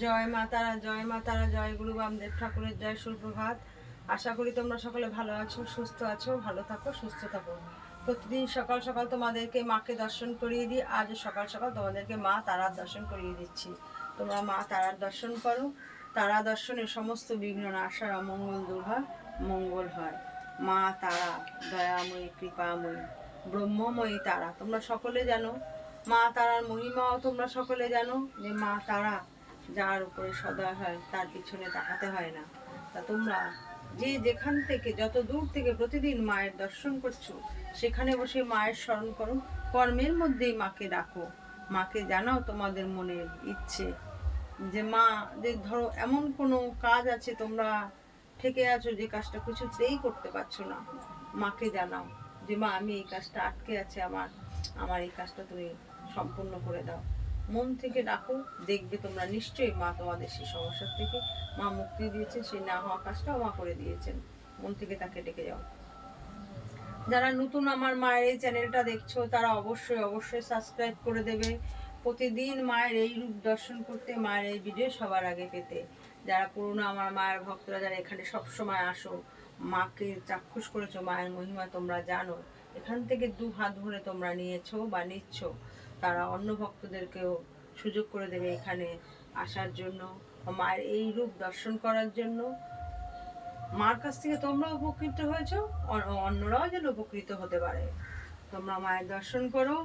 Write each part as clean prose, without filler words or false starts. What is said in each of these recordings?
জয় মা তারা, জয় মা তারা, জয় গুরু বামদেব ঠাকুরের জয়, সুপ্রভাত। আশা করি তোমরা সকলে ভালো আছো, সুস্থ আছো, ভালো থাকো, সুস্থ থাকো। প্রতিদিন সকাল সকাল তোমাদেরকে মাকে দর্শন করিয়ে দিই, আজ সকাল সকাল তোমাদেরকে মা তারার দর্শন করিয়ে দিচ্ছি। তোমরা মা তারার দর্শন করো। তারা দর্শনে সমস্ত বিঘ্ন নাশার, অমঙ্গল দূর হয়, মঙ্গল হয়। মা তারা দয়াময়ী, কৃপাময়ী, ব্রহ্মময়ী তারা, তোমরা সকলে জানো। মা তারার মহিমাও তোমরা সকলে জানো, যে মা তারা যার উপরে সদয় হয় তার পিছনে তাকাতে হয় না। তা তোমরা যে যেখান থেকে, যত দূর থেকে প্রতিদিন মায়ের দর্শন করছো, সেখানে বসে মায়ের স্মরণ করো। কর্মের মধ্যেই মাকে ডাকো, মাকে জানাও তোমাদের মনের ইচ্ছে। যে মা, যে ধরো এমন কোনো কাজ আছে তোমরা ঠেকে আছো, যে কাজটা কিছুতেই করতে পারছো না, মাকে জানাও যে মা আমি এই কাজটা আটকে আছে, আমার আমার এই কাজটা তুমি সম্পূর্ণ করে দাও। মন থেকে ডাকো, দেখবে তোমরা নিশ্চয়ই মা তোমাদের সেই সমস্যার থেকে মা মুক্তি দিয়েছেন, সেই না হওয়া কাজটাও মা করে দিয়েছেন। মন থেকে তাকে ডেকে যাও। যারা নতুন আমার মায়ের এই চ্যানেলটা দেখছো, তারা অবশ্যই অবশ্যই সাবস্ক্রাইব করে দেবে, প্রতিদিন মায়ের এই রূপ দর্শন করতে, মায়ের এই ভিডিও সবার আগে পেতে। যারা পুরনো আমার মায়ের ভক্তরা, যারা এখানে সব সময় আসো, মাকে চাক্ষুষ করেছো, মায়ের মহিমা তোমরা জানো, এখান থেকে দু হাত ভরে তোমরা নিয়েছো বা নিচ্ছ, তারা অন্য ভক্তদেরকেও সুযোগ করে দেবে এখানে আসার জন্য, মায়ের এই রূপ দর্শন করার জন্য। মার কাছ থেকে তোমরা উপকৃত হয়েছো, অন্যরাও যেন উপকৃত হতে পারে। তোমরা মায়ের দর্শন করো।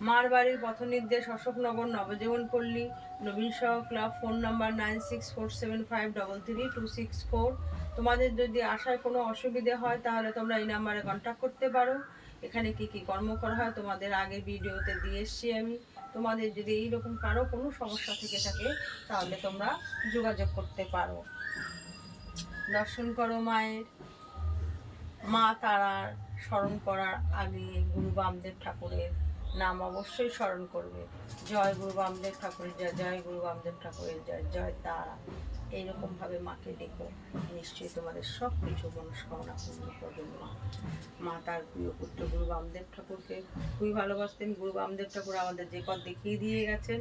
মার বাড়ির পথ নির্দেশ অশোকনগর, নবজীবন পল্লী, নবীন সহ ক্লাব, ফোন নাম্বার 9647533264। তোমাদের যদি আসার কোনো অসুবিধে হয় তাহলে তোমরা এই নাম্বারে কন্ট্যাক্ট করতে পারো। এখানে কি কি কর্ম করা হয় তোমাদের আগে ভিডিওতে দিয়ে এসছি আমি। তোমাদের যদি এইরকম কারো কোনো সমস্যা থেকে থাকে তাহলে তোমরা যোগাযোগ করতে পারো। দর্শন করো মায়ের। মা তারার স্মরণ করার আগে গুরু বামদেব ঠাকুরের নাম অবশ্যই স্মরণ করবে। জয় গুরু বামদেব ঠাকুরের জয়, জয় গুরু বামদেব ঠাকুরের জয়, জয় তারা। এইরকমভাবে মাকে ডেকো, নিশ্চয়ই তোমাদের সব কিছু মনস্কামনা পূর্ণ করবেন মা। মা তার প্রিয় পুত্র গুরু বামদেব ঠাকুরকে খুবই ভালোবাসতেন। গুরু বামদেব ঠাকুর আমাদের যে পথ দেখিয়ে দিয়ে গেছেন,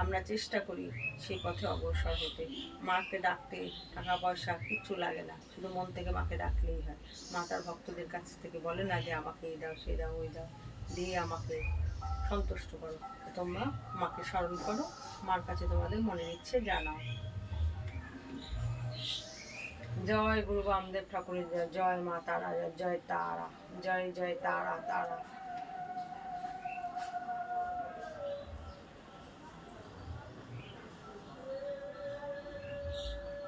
আমরা চেষ্টা করি সেই পথে অগ্রসর হতে। মাকে ডাকতে টাকা পয়সা কিচ্ছু লাগে না, শুধু মন থেকে মাকে ডাকলেই হয়। মা তার ভক্তদের কাছ থেকে বলে না যে আমাকে এই দাও, সেই দাও, ওই দাও, দিয়ে আমাকে সন্তুষ্ট করো। তোমরা মাকে স্মরণ করো, মার কাছে তোমাদের মনের ইচ্ছে জানাও। জয় গুরু বামদেব ঠাকুরের জয়, জয় মা তারা, জয় তারা, জয় জয় তারা তারা।